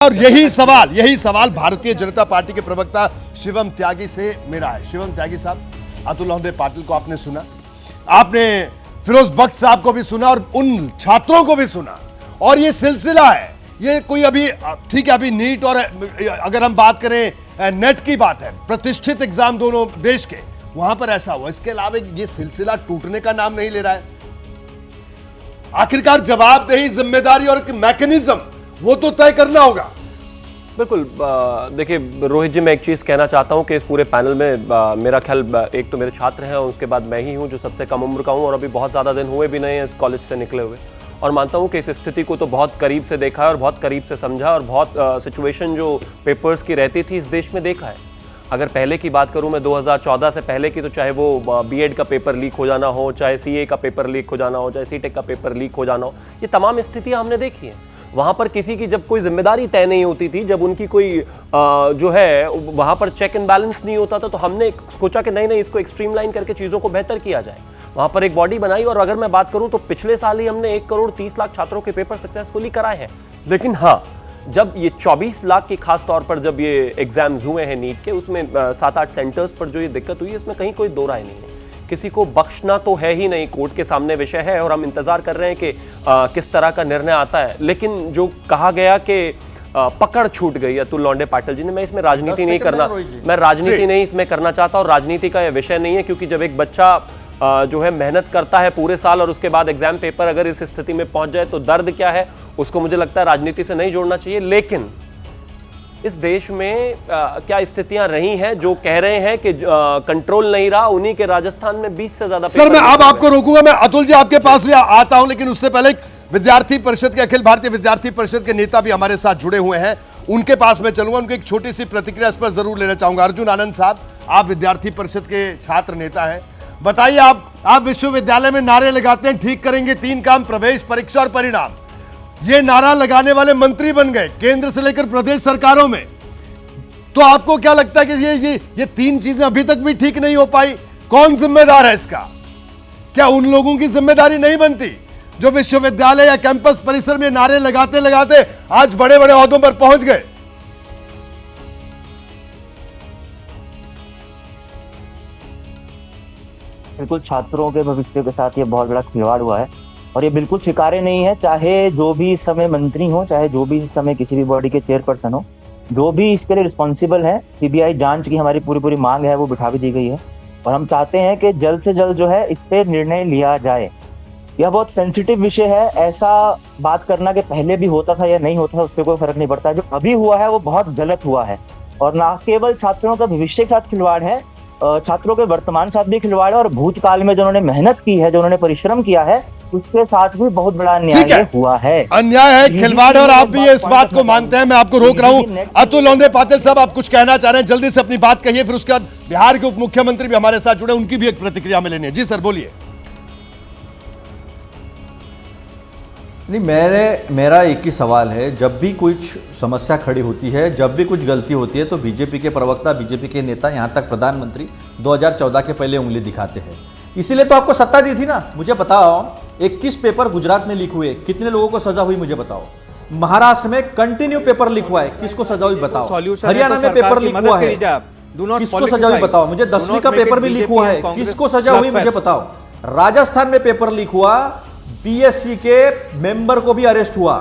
और यही सवाल भारतीय जनता पार्टी के प्रवक्ता शिवम त्यागी से मेरा है। शिवम त्यागी साहब, अतुल लोंढे पाटिल को आपने सुना, आपने फिरोज बख्श साहब को भी सुना और उन छात्रों को भी सुना, और ये सिलसिला है, ये कोई अभी ठीक है, अभी नीट और अगर हम बात करें नेट की बात है, प्रतिष्ठित एग्जाम दोनों देश के, वहां पर ऐसा हुआ। इसके अलावा ये सिलसिला टूटने का नाम नहीं ले रहा है। आखिरकार जवाबदेही, जिम्मेदारी और एक मैकेनिज्म वो तो तय करना होगा। बिल्कुल। देखिए रोहित जी, मैं एक चीज़ कहना चाहता हूं कि इस पूरे पैनल में मेरा ख्याल एक तो मेरे छात्र हैं और उसके बाद मैं ही हूं जो सबसे कम उम्र का हूं और अभी बहुत ज़्यादा दिन हुए भी नहीं हैं कॉलेज से निकले हुए, और मानता हूं कि इस स्थिति को तो बहुत करीब से देखा है और बहुत करीब से समझा और बहुत सिचुएशन जो पेपर्स की रहती थी इस देश में देखा है। अगर पहले की बात करूं मैं 2014 से पहले की, तो चाहे वो बीएड का पेपर लीक हो जाना हो, चाहे सीए का पेपर लीक हो जाना हो, चाहे सीटेक का पेपर लीक हो जाना हो, ये तमाम स्थितियां हमने देखी हैं। वहाँ पर किसी की जब कोई जिम्मेदारी तय नहीं होती थी, जब उनकी कोई जो है वहाँ पर चेक एंड बैलेंस नहीं होता था, तो हमने सोचा कि नहीं इसको स्ट्रीमलाइन करके चीज़ों को बेहतर किया जाए। वहाँ पर एक बॉडी बनाई, और अगर मैं बात करूँ तो पिछले साल ही हमने 1,30,00,000 छात्रों के पेपर सक्सेसफुली कराए हैं। लेकिन हाँ, जब ये 24 लाख की खास तौर पर जब ये एग्जाम्स हुए हैं नीट के, उसमें 7-8 सेंटर्स पर जो ये दिक्कत हुई है, इसमें कहीं कोई दो राय नहीं है। किसी को बख्शना तो है ही नहीं, कोर्ट के सामने विषय है और हम इंतजार कर रहे हैं कि किस तरह का निर्णय आता है। लेकिन जो कहा गया कि पकड़ छूट गई अतुल लोंढे पाटिल जी ने, मैं इसमें राजनीति नहीं करना, मैं राजनीति नहीं इसमें करना चाहता, और राजनीति का यह विषय नहीं है, क्योंकि जब एक बच्चा जो है मेहनत करता है पूरे साल और उसके बाद एग्जाम पेपर अगर इस स्थिति में पहुंच जाए तो दर्द क्या है, उसको मुझे लगता है राजनीति से नहीं जोड़ना चाहिए। लेकिन इस देश में क्या स्थितियां रही हैं, जो कह रहे हैं कि कंट्रोल नहीं रहा, उन्हीं के राजस्थान में 20 से ज्यादा। सर मैं अब आपको रोकूंगा, मैं अतुल जी आपके पास भी आता हूं, लेकिन उससे पहले विद्यार्थी परिषद के, अखिल भारतीय विद्यार्थी परिषद के नेता भी हमारे साथ जुड़े हुए हैं, उनके पास मैं चलूंगा, उनकी एक छोटी सी प्रतिक्रिया इस पर जरूर लेना चाहूंगा। अर्जुन आनंद साहब, आप विद्यार्थी परिषद के छात्र नेता हैं, बताइए, आप विश्वविद्यालय में नारे लगाते हैं, ठीक करेंगे 3 काम, प्रवेश, परीक्षा और परिणाम। ये नारा लगाने वाले मंत्री बन गए केंद्र से लेकर प्रदेश सरकारों में। तो आपको क्या लगता है कि ये 3 चीजें अभी तक भी ठीक नहीं हो पाई? कौन जिम्मेदार है इसका? क्या उन लोगों की जिम्मेदारी नहीं बनती जो विश्वविद्यालय या कैंपस परिसर में नारे लगाते लगाते आज बड़े बड़े ओहदों पर पहुंच गए? बिल्कुल, छात्रों के भविष्य के साथ ये बहुत बड़ा खिलवाड़ हुआ है और ये बिल्कुल स्वीकार्य नहीं है। चाहे जो भी इस समय मंत्री हो, चाहे जो भी इस समय किसी भी बॉडी के चेयरपर्सन हो, जो भी इसके लिए रिस्पॉन्सिबल है, सीबीआई जांच की हमारी पूरी मांग है, वो बिठा भी दी गई है और हम चाहते हैं कि जल्द से जल्द जो है इस पे निर्णय लिया जाए। यह बहुत सेंसिटिव विषय है, ऐसा बात करना कि पहले भी होता था या नहीं होता था उससे कोई फर्क नहीं पड़ता। जो अभी हुआ है वो बहुत गलत हुआ है और ना केवल छात्रों का भविष्य के साथ खिलवाड़ है, छात्रों के वर्तमान साथ भी खिलवाड़ है और भूतकाल में जो उन्होंने मेहनत की है, जो उन्होंने परिश्रम किया है, उसके साथ भी बहुत बड़ा अन्याय हुआ है। अन्याय है, खिलवाड़ है, और आप भी इस बात को मानते हैं। मैं आपको रोक रहा हूं। अतुल लोंढे पाटिल साहब, आप कुछ कहना चाह रहे हैं, जल्दी से अपनी बात कहिए, फिर उसके बाद बिहार के उप मुख्यमंत्री भी हमारे साथ जुड़े, उनकी भी एक प्रतिक्रिया में लेनी है। जी सर, बोलिए। नहीं, मेरा एक ही सवाल है, जब भी कुछ समस्या खड़ी होती है, जब भी कुछ गलती होती है, तो बीजेपी के प्रवक्ता, बीजेपी के नेता, यहाँ तक प्रधानमंत्री 2014 के पहले उंगली दिखाते हैं। इसीलिए तो आपको सत्ता दी थी ना। मुझे बताओ, 21 पेपर गुजरात में लीक हुए, कितने लोगों को सजा हुई मुझे बताओ। महाराष्ट्र में कंटिन्यू पेपर लीक हुआ है, किसको सजा हुई बताओ। हरियाणा में पेपर लीक हुआ है, किसको सजा हुई बताओ मुझे। 10वीं का पेपर भी लीक हुआ है, किसको सजा हुई मुझे बताओ। राजस्थान में पेपर लीक हुआ, बीएससी के मेंबर को भी अरेस्ट हुआ,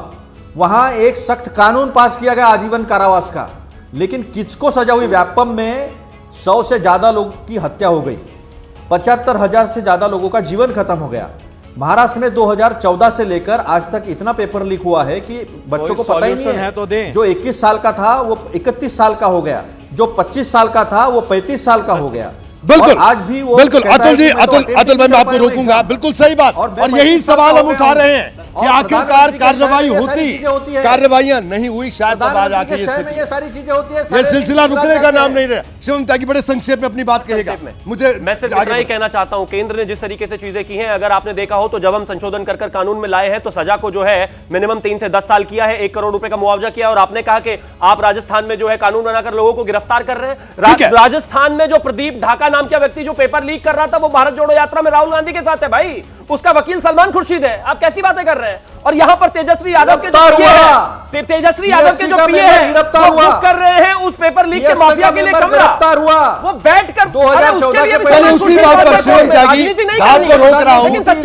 वहां एक सख्त कानून पास किया गया आजीवन कारावास का, लेकिन किसको सजा हुई। व्यापम में 100 से ज्यादा लोगों की हत्या हो गई, 75,000 से ज्यादा लोगों का जीवन खत्म हो गया। महाराष्ट्र में 2014 से लेकर आज तक इतना पेपर लीक हुआ है कि बच्चों को पता ही नहीं है। तो जो 21 साल का था वो 31 साल का हो गया, जो 25 साल का था वो 35 साल का हो गया। बिल्कुल, आज भी वो बिल्कुल अतुल जी, अतुल मैं आपको रोकूंगा, बिल्कुल सही बात। और यही सवाल हम उठा रहे हैं कि आखिरकार कार्रवाई होती, कार्रवाइयां नहीं हुई, शायद अब आज आके ये सारी चीजें होती है, ये सिलसिला रुकने का नाम नहीं रहा। शिवम त्यागी, बड़े संक्षेप में अपनी बात कहिएगा। मुझे मैं सिर्फ इतना ही कहना चाहता हूं, केंद्र ने जिस तरीके से चीजें की हैं, अगर आपने देखा हो तो जब हम संशोधन कर कानून में लाए हैं तो सजा को जो है मिनिमम 3 से 10 साल किया है, 1 करोड़ रुपए का मुआवजा किया। और आपने कहा कि आप राजस्थान में जो है कानून बनाकर लोगों को गिरफ्तार कर रहे हैं। राजस्थान में जो प्रदीप ढाका नाम का व्यक्ति जो पेपर लीक कर रहा था, वो भारत जोड़ो यात्रा में राहुल गांधी के साथ है भाई। उसका वकील सलमान खुर्शीद है। आप कैसी बातें कर रहे हैं? और यहाँ पर तेजस्वी यादव के जो गिरफ्तार पीए हुआ। है, तेजस्वी यादव के जो TSC का पीए मेंबर है, गिरफ्तार वो हुआ। बुक कर रहे हैं उस पेपर लीक के TSC माफिया का के लिए मेंबर कमरा। गिरफ्तार हुआ। वो बैठकर 2014 के चलिए उसी बात पर शेम त्यागी, राजनीति नहीं आपको करनी है। रोक रहा हूं। लेकिन सच्चाई